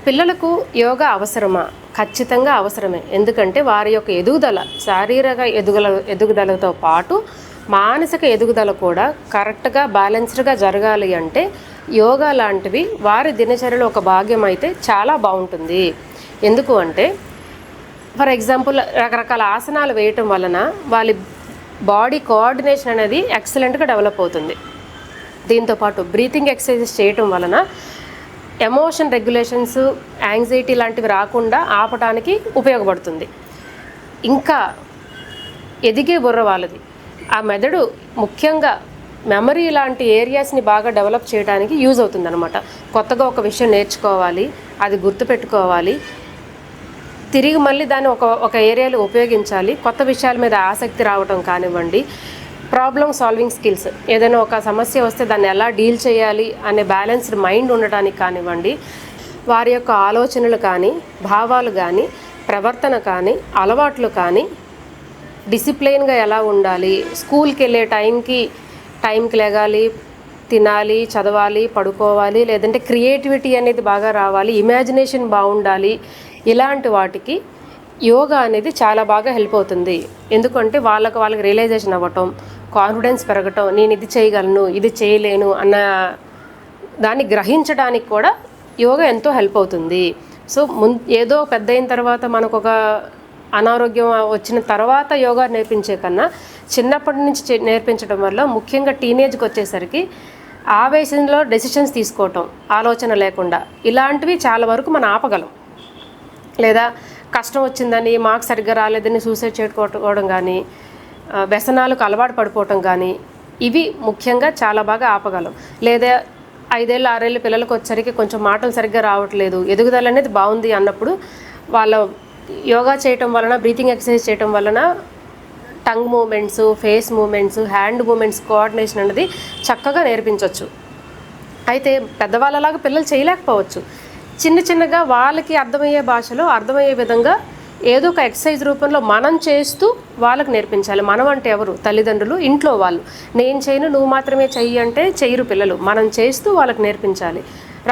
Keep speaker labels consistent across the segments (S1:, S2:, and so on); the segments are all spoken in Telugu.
S1: పిల్లలకు యోగా అవసరమా? ఖచ్చితంగా అవసరమే. ఎందుకంటే వారి యొక్క ఎదుగుదల, శారీరక ఎదుగుదలతో పాటు మానసిక ఎదుగుదల కూడా కరెక్ట్గా బ్యాలెన్స్డ్గా జరగాలి అంటే యోగా లాంటివి వారి దినచర్యలో ఒక భాగ్యం అయితే చాలా బాగుంటుంది. ఎందుకు అంటే ఫర్ ఎగ్జాంపుల్ రకరకాల ఆసనాలు వేయటం వలన వాళ్ళ బాడీ కోఆర్డినేషన్ అనేది ఎక్సలెంట్గా డెవలప్ అవుతుంది. దీంతోపాటు బ్రీతింగ్ ఎక్సర్సైజెస్ చేయటం వలన ఎమోషన్ రెగ్యులేషన్స్, యాంగ్జైటీ లాంటివి రాకుండా ఆపడానికి ఉపయోగపడుతుంది. ఇంకా ఎదిగే బుర్ర వాళ్ళది, ఆ మెదడు ముఖ్యంగా మెమరీ లాంటి ఏరియాస్ని బాగా డెవలప్ చేయడానికి యూజ్ అవుతుంది అనమాట. కొత్తగా ఒక విషయం నేర్చుకోవాలి, అది గుర్తుపెట్టుకోవాలి, తిరిగి మళ్ళీ దాన్ని ఒక ఏరియాలో ఉపయోగించాలి, కొత్త విషయాల మీద ఆసక్తి రావటం కానివ్వండి, ప్రాబ్లమ్ సాల్వింగ్ స్కిల్స్, ఏదైనా ఒక సమస్య వస్తే దాన్ని ఎలా డీల్ చేయాలి అనే బ్యాలెన్స్డ్ మైండ్ ఉండటానికి కానివ్వండి, వారి యొక్క ఆలోచనలు కానీ, భావాలు కానీ, ప్రవర్తన కానీ, అలవాట్లు కానీ, డిసిప్లైన్గా ఎలా ఉండాలి, స్కూల్కి వెళ్ళే టైంకి లేగాలి, తినాలి, చదవాలి, పడుకోవాలి, లేదంటే క్రియేటివిటీ అనేది బాగా రావాలి, ఇమాజినేషన్ బాగుండాలి, ఇలాంటి వాటికి యోగా అనేది చాలా బాగా హెల్ప్ అవుతుంది. ఎందుకంటే వాళ్ళకి రియలైజేషన్ అవ్వటం, కాన్ఫిడెన్స్ పెరగటం, నేను ఇది చేయగలను, ఇది చేయలేను అన్న దాన్ని గ్రహించడానికి కూడా యోగా ఎంతో హెల్ప్ అవుతుంది. సో ఏదో పెద్ద అయిన తర్వాత మనకు ఒక అనారోగ్యం వచ్చిన తర్వాత యోగా నేర్పించే కన్నా చిన్నప్పటి నుంచి నేర్పించడం వల్ల ముఖ్యంగా టీనేజ్కి వచ్చేసరికి ఆవేశంలో డెసిషన్స్ తీసుకోవటం, ఆలోచన లేకుండా, ఇలాంటివి చాలా వరకు మనం ఆపగలం. లేదా కష్టం వచ్చిందని, మార్క్స్ సరిగ్గా రాలేదని సూసైడ్ చేసుకోవడం కానీ, వ్యసనాలకు అలవాటు పడిపోవటం కానీ, ఇవి ముఖ్యంగా చాలా బాగా ఆపగలం. లేదా 5 ఏళ్ళు 6 ఏళ్ళు పిల్లలకు వచ్చేసరికి కొంచెం మాటలు సరిగ్గా రావట్లేదు, ఎదుగుదల అనేది బాగుంది అన్నప్పుడు వాళ్ళ యోగా చేయటం వలన, బ్రీతింగ్ ఎక్సర్సైజ్ చేయటం వలన tongue movements, face movements, hand movements coordination అనేది చక్కగా నేర్పించవచ్చు. అయితే పెద్దవాళ్ళలాగా పిల్లలు చేయలేకపోవచ్చు. చిన్నగా వాళ్ళకి అర్థమయ్యే భాషలో, అర్థమయ్యే విధంగా ఏదో ఒక ఎక్సర్సైజ్ రూపంలో మనం చేస్తూ వాళ్ళకి నేర్పించాలి. మనం అంటే ఎవరు? తల్లిదండ్రులు, ఇంట్లో వాళ్ళు. నేను చేయను, నువ్వు మాత్రమే చెయ్యి అంటే చెయ్యరు పిల్లలు. మనం చేస్తూ వాళ్ళకి నేర్పించాలి.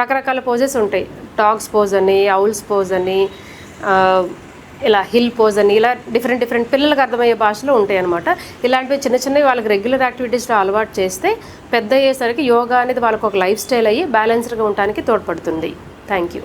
S1: రకరకాల పోజెస్ ఉంటాయి. డాగ్స్ పోజ్ అని, ఔల్స్ పోజ్ అని, ఇలా హిల్ పోజ్ అని, ఇలా డిఫరెంట్ పిల్లలకు అర్థమయ్యే భాషలో ఉంటాయి అన్నమాట. ఇలాంటివి చిన్నవి వాళ్ళకి రెగ్యులర్ యాక్టివిటీస్లో అలవాటు చేస్తే పెద్ద అయ్యేసరికి యోగా అనేది వాళ్ళకు ఒక లైఫ్ స్టైల్ అయ్యి బ్యాలెన్స్డ్గా ఉండడానికి తోడ్పడుతుంది. Thank you.